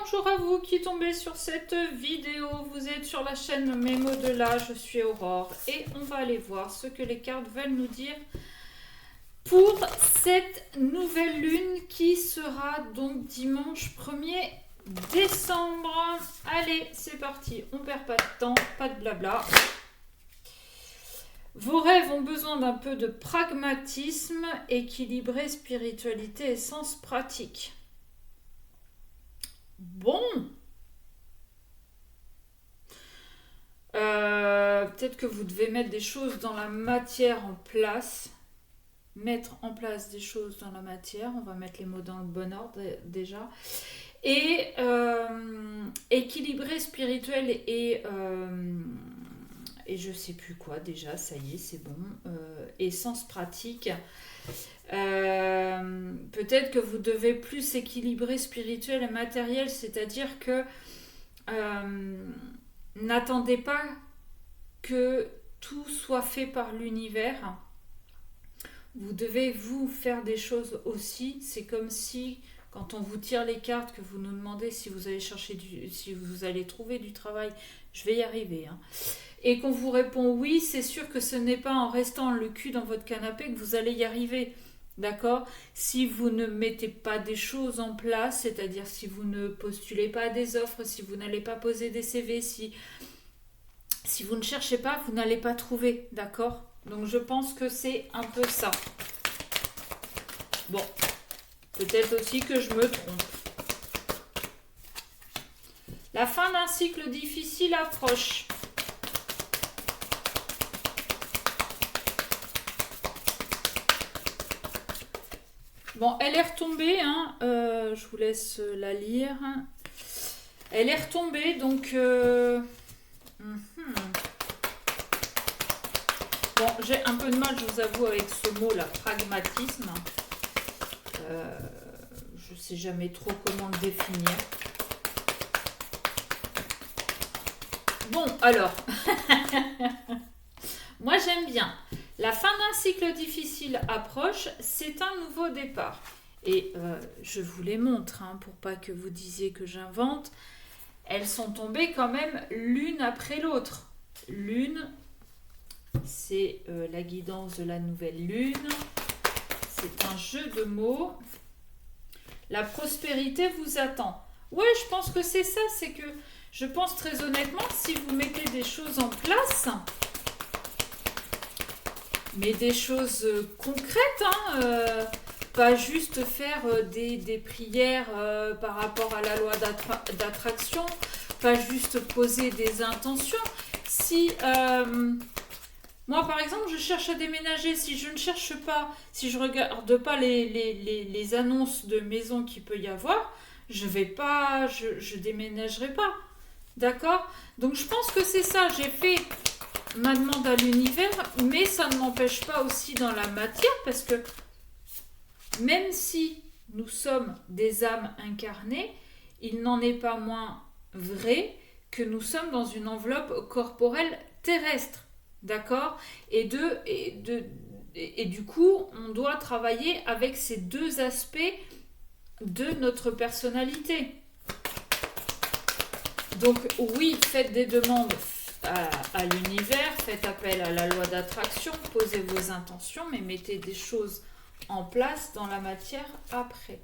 bonjour à vous qui tombez sur cette vidéo. Vous êtes sur la chaîne Mes mots de là, je suis Aurore et on va aller voir ce que les cartes veulent nous dire pour cette nouvelle lune qui sera donc dimanche 1er décembre. Allez, c'est parti, on perd pas de temps, pas de blabla. Vos rêves ont besoin d'un peu de pragmatisme, équilibré, spiritualité et sens pratique. Bon, peut-être que vous devez mettre des choses dans la matière en place. Mettre en place des choses dans la matière. On va mettre les mots dans le bon ordre déjà. Et équilibré, spirituel et je sais plus quoi déjà, ça y est, c'est bon. Et sens pratique. Peut-être que vous devez plus équilibrer spirituel et matériel, c'est-à-dire que n'attendez pas que tout soit fait par l'univers. Vous devez vous faire des choses aussi. C'est comme si quand on vous tire les cartes, que vous nous demandez si vous allez chercher si vous allez trouver du travail, je vais y arriver, hein. Et qu'on vous répond oui, c'est sûr que ce n'est pas en restant le cul dans votre canapé que vous allez y arriver. D'accord? Si vous ne mettez pas des choses en place, c'est-à-dire si vous ne postulez pas à des offres, si vous n'allez pas poser des CV, si vous ne cherchez pas, vous n'allez pas trouver. D'accord? Donc je pense que c'est un peu ça. Bon, peut-être aussi que je me trompe. La fin d'un cycle difficile approche. Bon, elle est retombée, hein, je vous laisse la lire. Elle est retombée, donc... Bon, j'ai un peu de mal, je vous avoue, avec ce mot, là, pragmatisme. Je ne sais jamais trop comment le définir. Bon, alors... Moi, j'aime bien. La fin d'un cycle difficile approche, c'est un nouveau départ. Et je vous les montre, hein, pour pas que vous disiez que j'invente. Elles sont tombées quand même l'une après l'autre. Lune, c'est la guidance de la nouvelle lune. C'est un jeu de mots. La prospérité vous attend. Ouais, je pense que c'est ça. C'est que je pense très honnêtement, si vous mettez des choses en place... Mais des choses concrètes, hein, pas juste faire des prières par rapport à la loi d'attraction, pas juste poser des intentions. Si moi par exemple je cherche à déménager, si je ne cherche pas, si je regarde pas les annonces de maisons qu'il peut y avoir, je déménagerai pas. D'accord? Donc je pense que c'est ça, j'ai fait ma demande à l'univers, mais ça ne m'empêche pas aussi dans la matière, parce que même si nous sommes des âmes incarnées, il n'en est pas moins vrai que nous sommes dans une enveloppe corporelle terrestre, d'accord? Et du coup, on doit travailler avec ces deux aspects de notre personnalité. Donc oui, faites des demandes à l'univers, faites appel à la loi d'attraction, posez vos intentions, mais mettez des choses en place dans la matière après.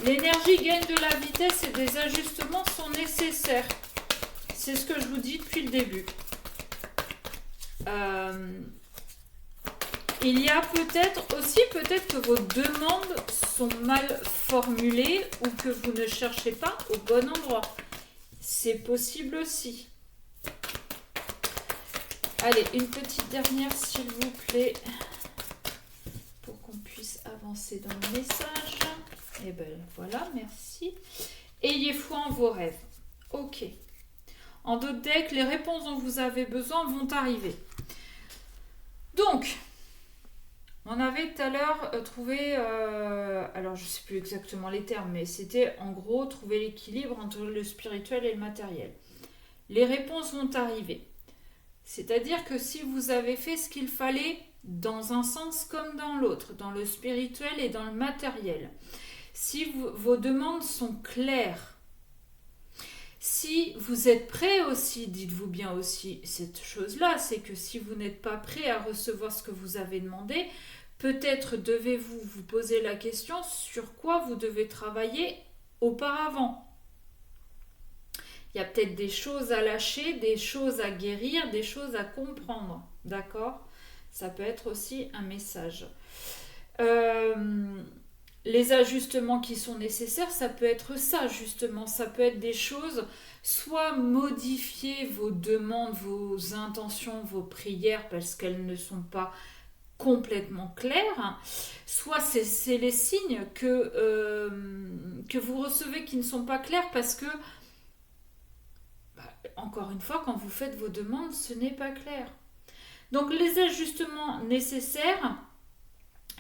L'énergie gagne de la vitesse et des ajustements sont nécessaires. C'est ce que je vous dis depuis le début. Il y a peut-être que vos demandes sont mal formulées ou que vous ne cherchez pas au bon endroit. C'est possible aussi. Allez, une petite dernière, s'il vous plaît, pour qu'on puisse avancer dans le message. Et ben voilà, merci. Ayez foi en vos rêves. Ok. En d'autres decks, les réponses dont vous avez besoin vont arriver. Donc, on avait tout à l'heure trouvé, alors je ne sais plus exactement les termes, mais c'était en gros trouver l'équilibre entre le spirituel et le matériel. Les réponses vont arriver. C'est-à-dire que si vous avez fait ce qu'il fallait dans un sens comme dans l'autre, dans le spirituel et dans le matériel, si vos demandes sont claires, Si vous êtes prêt aussi, dites-vous bien aussi cette chose-là, c'est que si vous n'êtes pas prêt à recevoir ce que vous avez demandé, peut-être devez-vous vous poser la question sur quoi vous devez travailler auparavant. Il y a peut-être des choses à lâcher, des choses à guérir, des choses à comprendre. D'accord? Ça peut être aussi un message. Les ajustements qui sont nécessaires, ça peut être ça justement. Ça peut être des choses, soit modifier vos demandes, vos intentions, vos prières parce qu'elles ne sont pas complètement claires, soit c'est les signes que vous recevez qui ne sont pas clairs parce que encore une fois, quand vous faites vos demandes, ce n'est pas clair. Donc les ajustements nécessaires,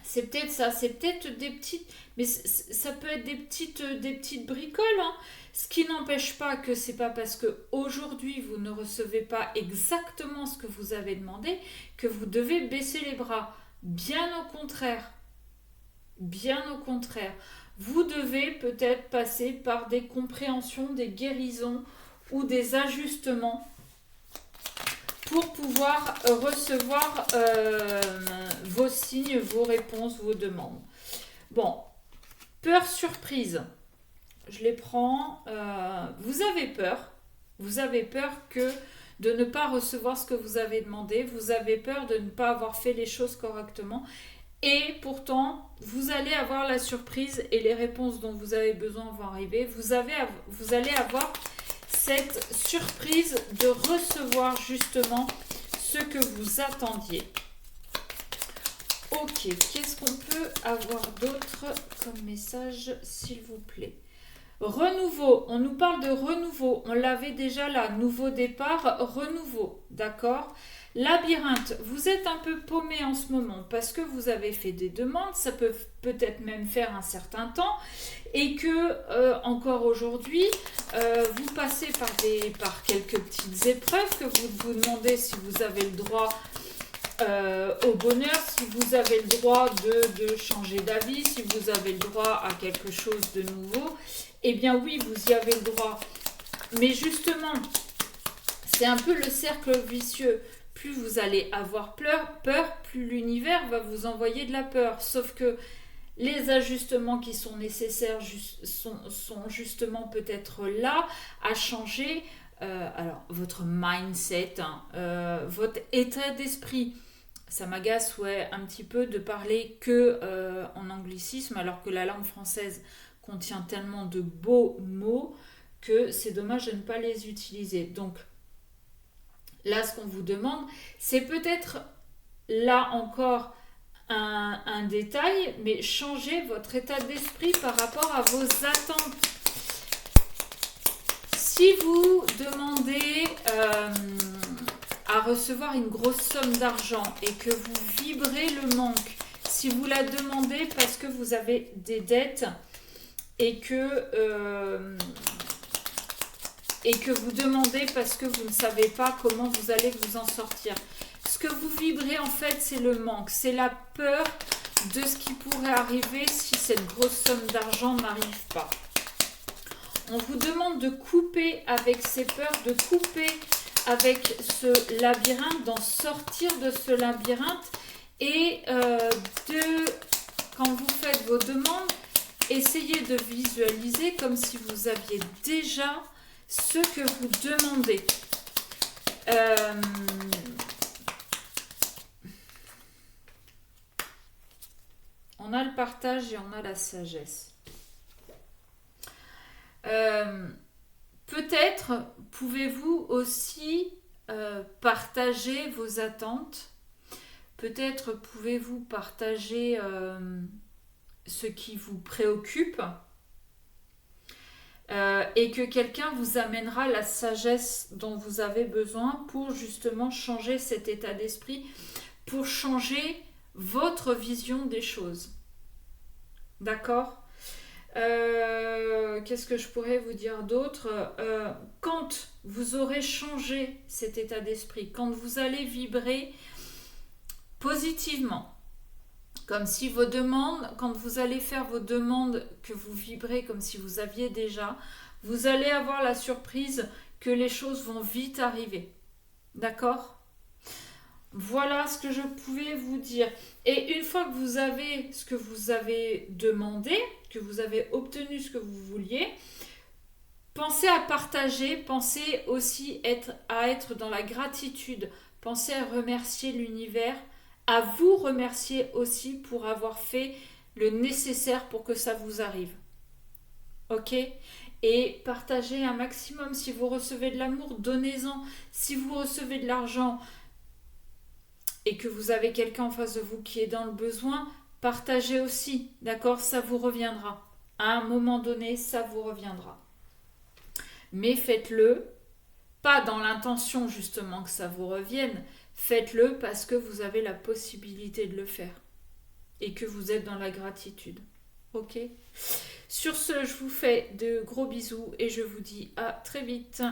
c'est peut-être ça, c'est peut-être des petites, mais ça peut être des petites bricoles, hein. Ce qui n'empêche pas que c'est pas parce que aujourd'hui vous ne recevez pas exactement ce que vous avez demandé que vous devez baisser les bras. Bien au contraire. Bien au contraire. Vous devez peut-être passer par des compréhensions, des guérisons ou des ajustements pour pouvoir recevoir vos signes, vos réponses, vos demandes. Bon, peur surprise. Je les prends. Vous avez peur. Vous avez peur de ne pas recevoir ce que vous avez demandé. Vous avez peur de ne pas avoir fait les choses correctement. Et pourtant, vous allez avoir la surprise et les réponses dont vous avez besoin vont arriver. Vous allez avoir cette surprise de recevoir justement ce que vous attendiez. Ok, qu'est-ce qu'on peut avoir d'autre comme message, s'il vous plaît? Renouveau, on nous parle de renouveau, on l'avait déjà là, nouveau départ, renouveau, d'accord? Labyrinthe, vous êtes un peu paumé en ce moment parce que vous avez fait des demandes, ça peut peut-être même faire un certain temps et que encore aujourd'hui, vous passez par quelques petites épreuves que vous vous demandez si vous avez le droit au bonheur, si vous avez le droit de changer d'avis, si vous avez le droit à quelque chose de nouveau. Eh bien oui, vous y avez le droit. Mais justement, c'est un peu le cercle vicieux. Plus vous allez avoir peur, plus l'univers va vous envoyer de la peur. Sauf que les ajustements qui sont nécessaires sont justement peut-être là à changer alors votre mindset, votre état d'esprit. Ça m'agace un petit peu de parler que en anglicisme alors que la langue française contient tellement de beaux mots que c'est dommage de ne pas les utiliser. Donc là, ce qu'on vous demande, c'est peut-être là encore un détail, mais changez votre état d'esprit par rapport à vos attentes. Si vous demandez à recevoir une grosse somme d'argent et que vous vibrez le manque, si vous la demandez parce que vous avez des dettes et que vous demandez parce que vous ne savez pas comment vous allez vous en sortir. Ce que vous vibrez en fait, c'est le manque, c'est la peur de ce qui pourrait arriver si cette grosse somme d'argent n'arrive pas. On vous demande de couper avec ces peurs, de couper avec ce labyrinthe, d'en sortir de ce labyrinthe et quand vous faites vos demandes, essayez de visualiser comme si vous aviez déjà ce que vous demandez. On a le partage et on a la sagesse. Peut-être pouvez-vous aussi partager vos attentes. Peut-être pouvez-vous partager ce qui vous préoccupe. Et que quelqu'un vous amènera la sagesse dont vous avez besoin pour justement changer cet état d'esprit, pour changer votre vision des choses. D'accord ? Qu'est-ce que je pourrais vous dire d'autre ? Quand vous aurez changé cet état d'esprit, quand vous allez vibrer positivement, comme si vos demandes, quand vous allez faire vos demandes que vous vibrez comme si vous aviez déjà, Vous allez avoir la surprise que les choses vont vite arriver. D'accord? Voilà ce que je pouvais vous dire. Et une fois que vous avez ce que vous avez demandé, que vous avez obtenu ce que vous vouliez, pensez à partager, pensez aussi à être dans la gratitude, pensez à remercier l'univers, à vous remercier aussi pour avoir fait le nécessaire pour que ça vous arrive. Ok? Et partagez un maximum. Si vous recevez de l'amour, donnez-en. Si vous recevez de l'argent et que vous avez quelqu'un en face de vous qui est dans le besoin, partagez aussi. D'accord? Ça vous reviendra. À un moment donné, ça vous reviendra. Mais faites-le, pas dans l'intention justement que ça vous revienne. Faites-le parce que vous avez la possibilité de le faire. Et que vous êtes dans la gratitude. Ok? Sur ce, je vous fais de gros bisous et je vous dis à très vite.